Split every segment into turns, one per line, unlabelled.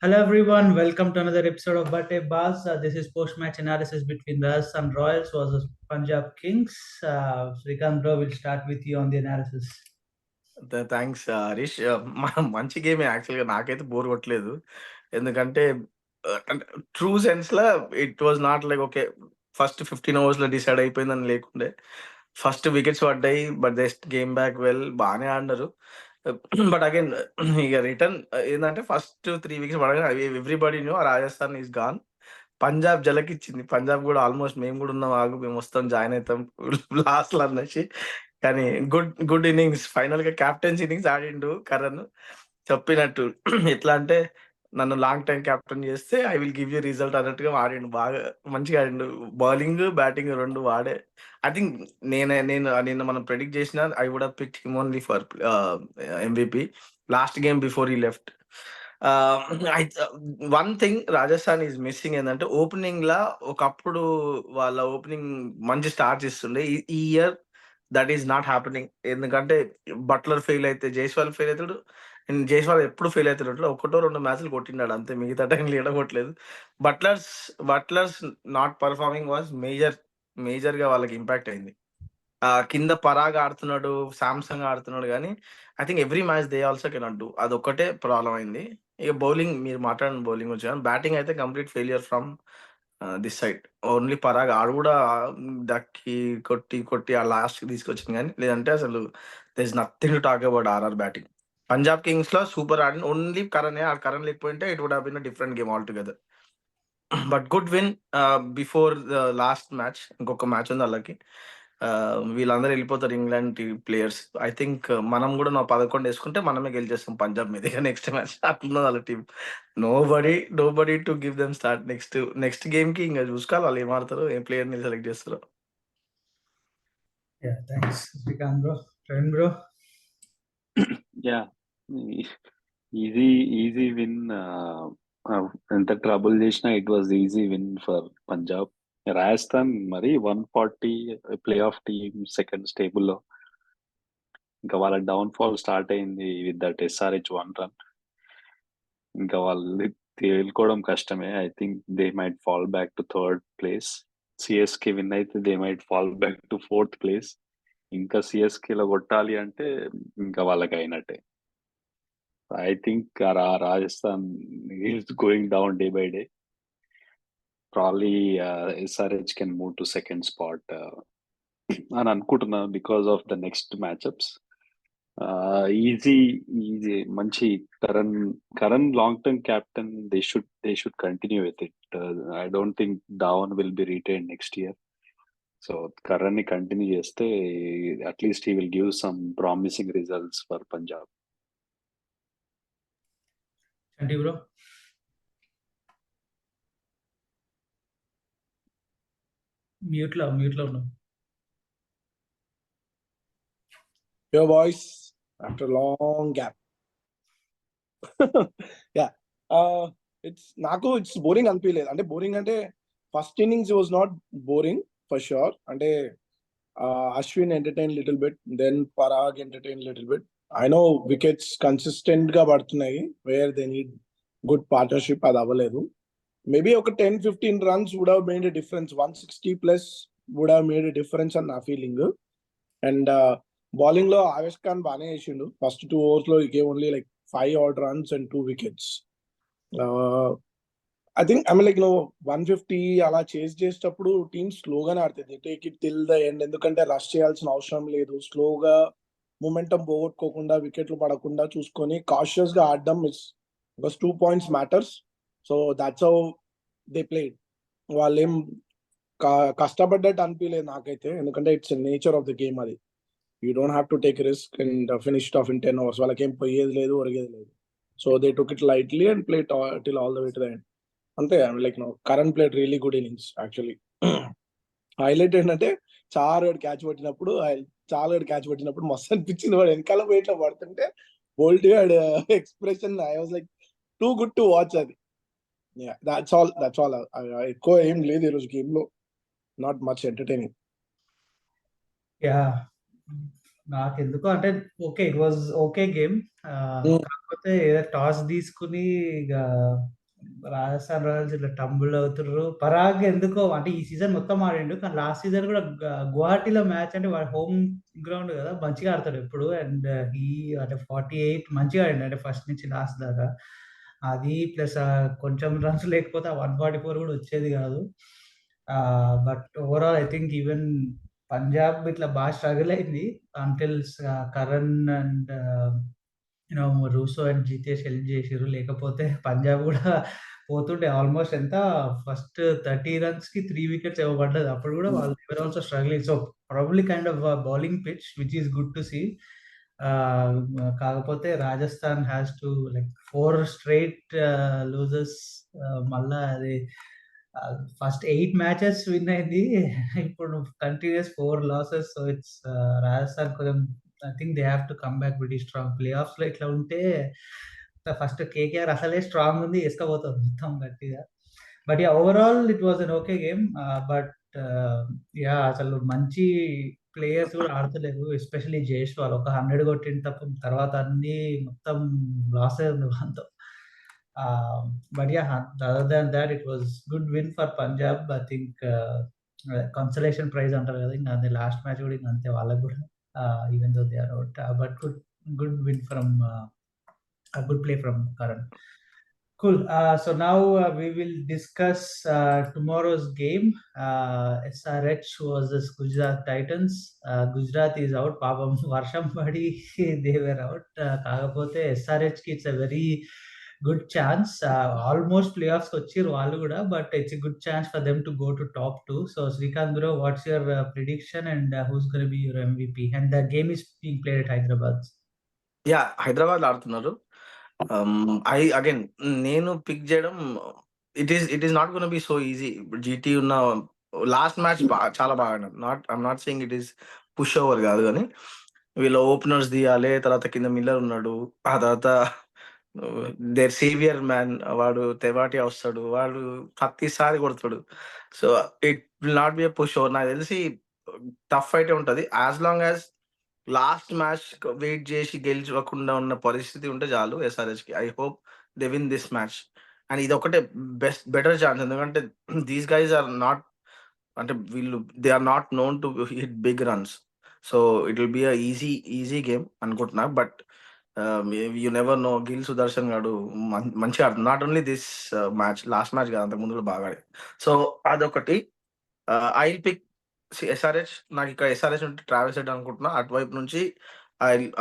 Hello everyone, welcome to another episode of Birthday Buzz. This is post-match analysis between the Sun Royals versus Punjab Kings. Srikanth bro, will start with you on the analysis.
Thanks Harish. మంచి గేమే యాక్చువల్‌గా నాకైతే bore కొట్టలేదు. ఎందుకంటే అంటే true సెన్స్‌లో it was not like okay. First 15 ఓవర్స్‌లో decide అయిపోయిందని లేకుండే. ఫస్ట్ వికెట్స్ పడ్డాయి. But they came back well బానే ఆడినారు. బట్ అగైన్ ఇక రిటర్న్ ఏందంటే ఫస్ట్ 3 వికెట్స్ పడగానే everybody knew Rajasthan is gone. Punjab జలకిచ్చింది. పంజాబ్ గూడా ఆల్‌మోస్ట్ మేము గూడా ఉన్నాం ఆగు మేమొస్తాం జాయిన్ అయితాం లాస్ట్‌లో అనేసి. కానీ గుడ్ గుడ్ ఇన్నింగ్స్ ఫైనల్‌గా కెప్టెన్స్ ఇన్నింగ్స్ ఆడిండు కరణ్. చెప్పినట్టు ఎట్లా అంటే నన్ను లాంగ్ టైమ్ కెప్టెన్ చేస్తే I will give you result అన్నట్టుగా ఆడిండు. బాగా మంచిగా ఆడిండు. బౌలింగ్, బ్యాటింగ్ 2 వాడే. ఐ థింక్ నిన్న మనం ప్రెడిక్ట్ చేసినా I would have picked him only for MVP last game before he left. I one thing Rajasthan is missing ఏందంటే ఓపెనింగ్‌లా ఒకప్పుడు వాళ్ళ ఓపెనింగ్ మంచి స్టార్ట్స్ ఇస్తుండే. ఈ year that is not happening. ఎందుకంటే బట్లర్ ఫెయిల్ అయితే జైస్వాల్ ఫెయిల్ అయితాడు. అండ్ జైస్వాల్ ఎప్పుడు ఫెయిల్ అయితుంటాడు. ఒకటో 2 మ్యాచ్‌లు కొట్టిండాడు అంతే. మిగతా టైంలో ఏడ కొట్టలేదు. బట్లర్స్ బట్లర్స్ నాట్ పర్ఫార్మింగ్ వాస్ మేజర్‌గా వాళ్ళకి ఇంపాక్ట్ అయింది. కింద పరాగ్ ఆడుతున్నాడు, సామ్సంగ్ ఆడుతున్నాడు గానీ, I think every match they also cannot do. అదొక్కటే ప్రాబ్లమ్ అయింది. ఇక బౌలింగ్ మీరు మాట్లాడిన బౌలింగ్ గురించి గాని, బ్యాటింగ్ అయితే complete failure from this side. Only Parag ఆడు కూడా దక్కి కొట్టి ఆ లాస్ట్‌కి తీసుకొచ్చింది గానీ, లేదంటే అసలు there is nothing to talk about RR batting. Punjab కింగ్స్‌లో సూపర్ ఆడింది. ఓన్లీ కరణే. ఆ కరణ్ లేకపోయింటే it would have been a different game altogether. But good win before the last match. ఇంకొక మ్యాచ్ ఉంది ఆళ్ళకి. వీళ్ళందరూ వెళ్ళిపోతారు ఇంగ్లాండ్ ప్లేయర్స్. ఐ థింక్ మనం కూడా 11 వేసుకుంటే మనమే గెలిచేస్తాం పంజాబ్ మీద ఇక నెక్స్ట్ మ్యాచ్. అట్లున్నది వాళ్ళ team. Nobody to give them start. Next గేమ్‌కి ఇంక చూసుకోవాలి వాళ్ళు ఏం ఆడతారో, ఏ ప్లేయర్‌ని సెలెక్ట్ చేస్తారో.
Yeah, thanks, Srikanth bro. Praveen bro.
Yeah, easy easy win. ఎంత ట్రబుల్ చేసినా it was easy win for Punjab. Rajasthan మరి 140 ప్లే ఆఫ్ టీమ్ సెకండ్ స్టేబుల్లో. ఇంకా వాళ్ళ డౌన్ ఫాల్ స్టార్ట్ అయింది విత్ దట్ SRH 1 రన్. ఇంకా వాళ్ళు తేలుకోవడం కష్టమే. I think they might fall back to third place. CSK win అయితే they might fall back to fourth place. ఇంకా సిఎస్కేలో కొట్టాలి అంటే ఇంకా వాళ్ళకి అయినట్టే. I think Rajasthan is going down day by day. Probably SRH can move to second spot. అని అనుకుంటున్నా because of the next matchups. Easy మంచి Karan long term captain. they should continue with it. I don't think Dhawan will be retained next year. So Karan ని continue చేస్తే at least he will give some promising results for Punjab.
Chanti bro. Mute లో ఉన్నాం.
Your voice after a long gap. Yeah. It's boring అనిపించలేదు. అంటే boring అంటే first innings was not boring for sure. అంటే Ashwin entertain little bit, then Parag entertain little bit. I know wickets consistent గా పడుతున్నాయి where they need good partnership. అది అవ్వలేదు. Maybe ఒక 10-15 runs would have made a difference. 160+ would have made a difference అని నా feeling. And bowling లో ఆవేష్ ఖాన్ బాగానే వేసిండు. ఫస్ట్ 2 overs లో ఈ game only like 5 odd runs and 2 wickets. I think 150 అలా చేజ్ చేసేటప్పుడు టీమ్ స్లోగానే ఆడుతుంది. Take it till the end. ఎందుకంటే రష్ చేయాల్సిన అవసరం లేదు. స్లోగా మొమెంటం పోగొట్టుకోకుండా వికెట్లు పడకుండా చూసుకొని కాషియస్ గా ఆడడం is because 2 points matters. So that's how they played. వాళ్ళేం కష్టపడ్డట్టు అనిపించలేదు నాకైతే. ఎందుకంటే it's nature of the game అది. You don't have to take risk and finish it off in 10 overs. వాళ్ళకేం పోయేది లేదు, ఒరిగేది లేదు. So they took it lightly and play till all the way to the end. అంతే. Karan played really good innings actually. Highlight ఏంటంటే చాలాడు catch పట్టినప్పుడు మస్తు అనిపించింది. వాడు వెనకాల పోయి ఇట్లా పడుతుంటే బోల్ట్ గాడు expression I was like too good to watch అది. That's all. ఎక్కువ ఏం లేదు ఈరోజు గేమ్ లో. Not much entertaining.
Yeah. నాకెందుకో అంటే okay. It was okay game.
Hmm.
కాకపోతే ఏదో టాస్ తీసుకొని ఇగ రాజస్థాన్ రాయల్స్ ఇట్లా టంబుల్ అవుతుర్రు. పరాగ్ ఎందుకో అంటే ఈ సీజన్ మొత్తం ఆడిండు. కానీ లాస్ట్ సీజన్ కూడా గువాహటిలో మ్యాచ్ అంటే వాడి హోమ్ గ్రౌండ్ కదా! మంచిగా ఆడతాడు ఎప్పుడు. అండ్ అంటే 48 మంచిగా ఆడిండు. అంటే ఫస్ట్ నుంచి లాస్ట్ దాకా. అది ప్లస్ కొంచెం రన్స్ లేకపోతే ఆ 144 కూడా వచ్చేది కాదు. But overall I think even Punjab ఇట్లా బాగా స్ట్రగుల్ అయింది. Until Karan and Russo and Jitesh help చేసిర్రు. లేకపోతే పంజాబ్ గూడా పోతుండే ఆల్‌మోస్ట్ ఎంత ఫస్ట్ 30 రన్స్‌కి 3 వికెట్స్ ఏమో పడ్డది. అప్పుడు గూడా వాళ్ళు they were also struggling. So, probably kind of bowling pitch which is good to see. Ah, కాకపోతే Rajasthan has to like 4 straight loses. మళ్ళా అది ఫస్ట్ 8 మ్యాచెస్ విన్ అయింది. ఇప్పుడు continuous 4 losses. So, it's Rajasthan కొంచెం I think they have to come back very strong. Play ఆఫ్స్‌లో ఇట్లా ఉంటే first KKR అసలే స్ట్రాంగ్ ఉంది. ఏసుకపోతది మొత్తం గట్టిగా. But yeah! Overall it was N okay game. But yeah! అసలు మంచి ప్లేయర్స్ కూడా ఆడతలేరు. ఎస్పెషల్లీ జైస్వాల్ ఒక 100 కొట్టిండు తప్ప తర్వాత అన్నీ మొత్తం లాసే ఉంది వానితో. But yeah! Other than thought it was good win for Punjab. I think consolation praise అంటారు కదా! ఇంక అదే లాస్ట్ మ్యాచ్ కూడా ఇంక అంతే వాళ్ళకి కూడా. Even though they are out, but good win from a good play from Karan. Cool. So now we will discuss tomorrow's game. SRH versus Gujarat Titans. Gujarat is out. Papam Varsham Padi they were out. Kagapothe SRH ki it's a very good chance. Almost playoffs kochir వాళ్ళు కూడా, but it's a good chance for them to go to top 2. So Srikanth bro, what's your prediction and who's going to be your MVP? And the game is being played at Hyderabad.
Yeah! హైదరాబాద్‌లో ఆడుతున్నారు. Again నేను pick చేయడం it is not gonna be so easy. ఇప్పుడు GT ఉన్న last match చాలా బాగా ఆడినారు. I'm not saying it is push over కాదు గానీ, వీళ్ళ ఓపెనర్స్ తీయాలి. తర్వాత కింద మిల్లర్ ఉన్నాడు. ఆ తర్వాత దేర్ సేవియర్ మ్యాన్ వాడు తెవాటి వస్తాడు. వాడు ప్రతిసారి కొడతాడు. So, it will not be a push over. నాకు తెలిసి టఫ్ ఫైటే ఉంటది. As long as last match wait చేసి గెలిచకుండా ఉన్న పరిస్థితి ఉంటే చాలు ఎస్ఆర్హెచ్‌కి. I hope they win this match. And ఇదొక్కటే బెటర్ ఛాన్స్. ఎందుకంటే దీస్ గైస్ ఆర్ నాట్ అంటే వీళ్ళు they are not known to hit big runs. So, it will be a easy game అనుకుంటున్నా. But you never know. Gill Sudharsan గాడు మంచిగా ఆడుతున్నాడు. Not only this match, last match కాదు, అంతకుముందు కూడా బాగా ఆడాడు. సో, అదొకటి. I will pick SRH. నాకు ఇక్కడ ఎస్ఆర్హెచ్ ఉంటే ట్రావెల్స్ హెడ్ అనుకుంటున్నా. అటువైపు నుంచి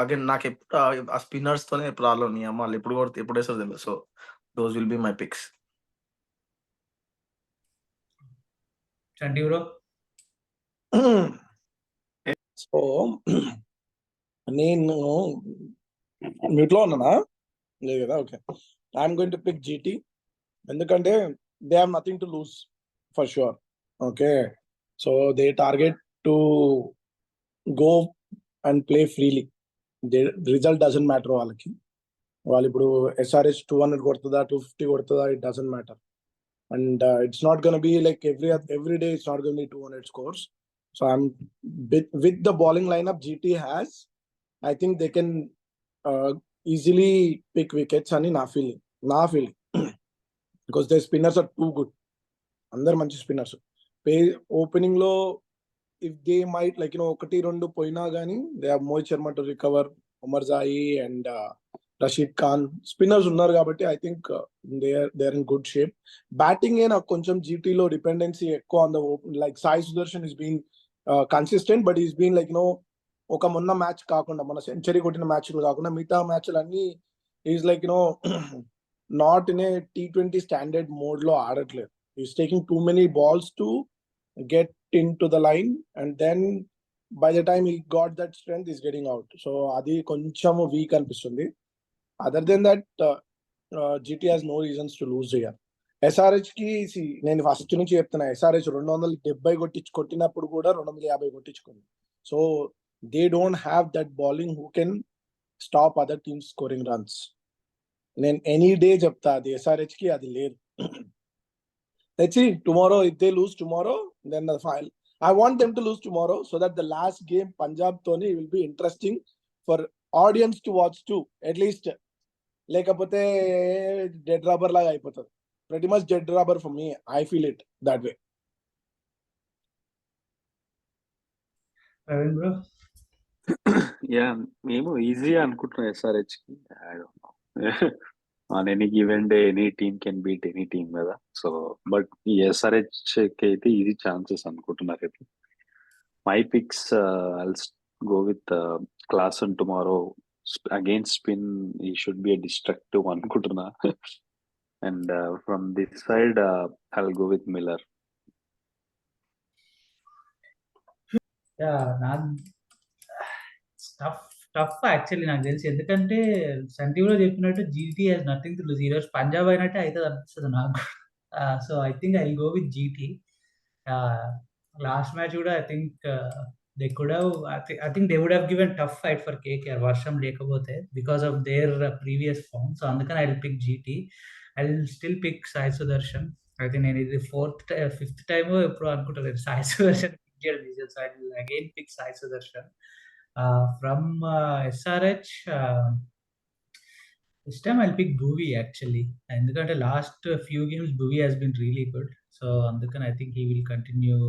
అగైన్ నాకు ఎప్పుడు ఆ స్పిన్నర్స్ తోనే ప్రాబ్లం. నీ అమ్మ వాళ్ళు ఎప్పుడు వేస్తారో తెలియదు. So, those will be my picks.
Chanti bro.
So నేను మ్యూట్లో ఉన్నానా? లేదు కదా, okay. I'm going to pick GT. ఎందుకంటే they have nothing to lose for sure. Okay, so they target to go and play freely. The result doesn't matter వాళ్ళకి. వాళ్ళు ఇప్పుడు SRH 200 కొడుతుందా 250 కొడుతుందా, it doesn't matter. And it's not going to be like every day. It's not going to be 200 scores. So I'm with the bowling lineup GT has, I think they can easily pick wickets. And na feeling because their spinners are too good. Andar manchi spinners. Opening lo, if they might like ఒకటి రెండు పోయినా గానీ they have Mohit Sharma to recover, Umar Zai and Rashid Khan spinners ఉన్నారు కాబట్టి I think they are in good shape. Batting నాకు కొంచెం జీటీలో dependency ఎక్కువ on the like Sai Sudharsan is been consistent, but is been like ఒక మొన్న మ్యాచ్ కాకుండా, మొన్న సెంచరీ కొట్టిన మ్యాచ్లు కాకుండా మిగతా మ్యాచ్లు అన్ని is like not in a T20 standard mode లో ఆడట్లేదు. Is taking too many balls to get into the line and then by the time he got that strength is getting out. So అది కొంచెం week అనిపిస్తుంది. Other than that, GT has no reasons to lose here. SRH కి నేను first నుంచి చెప్తున్నా, SRH 270 కొట్టినప్పుడు కూడా 250 కొట్టించుకుంది. So they don't have that bowling who can stop other teams scoring runs. నేను ఎనీ డే చెప్తా, అది SRH కి అది లేదు. Let's see tomorrow, if they lose tomorrow, then I want them to lose tomorrow so that the last game Punjab Tony will be interesting for audience to watch too. At least లేకపోతే dead rubber లాగా అయిపోతుంది. Pretty much dead rubber for me. I feel it that way.
Praveen bro.
Yeah మేము easy అనుకుంటున్నాం SRH కి. I don't know. On any given day, any team can beat any team కదా. So but ఈ SRH కి అయితే easy chances అనుకుంటున్నారు అయితే. My picks, I'll go with Klaasen tomorrow. Against spin, he should be a destructive అనుకుంటున్నా. And from this side, I'll go with Miller.
Yeah, tough actually నాకు తెలిసి. ఎందుకంటే సంటీవ్లో చెప్పినట్టు GT has nothing to lose. ఈరోజు పంజాబ్ అయినట్టే అవుతుంది అనిపిస్తుంది నాకు. So I think I will go with GT. Last match కూడా I think they could have, I think they would have given tough fight for KKR వర్షం లేకపోతే, because of their previous form. So అందుకని I will pick GT. I will still pick Sai Sudharsan. అయితే నేను ఇది fifth time ఎప్పుడు అనుకుంటలేదు Sai Sudarshan pick చేయడం చేశాను. So I will again pick Sai Sudharsan. From SRH, this time I'll pick Bhuvi actually. ఎందుకంటే last few games Bhuvi has been really good. So అందుకని I think he will continue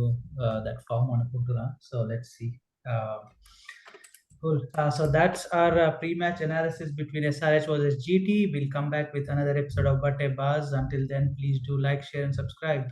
that form అనుకుంటున్నా. So let's see. Cool. So that's our pre-match analysis between SRH versus GT. We'll come back with another episode of But a Buzz. Until then, please do like, share and subscribe.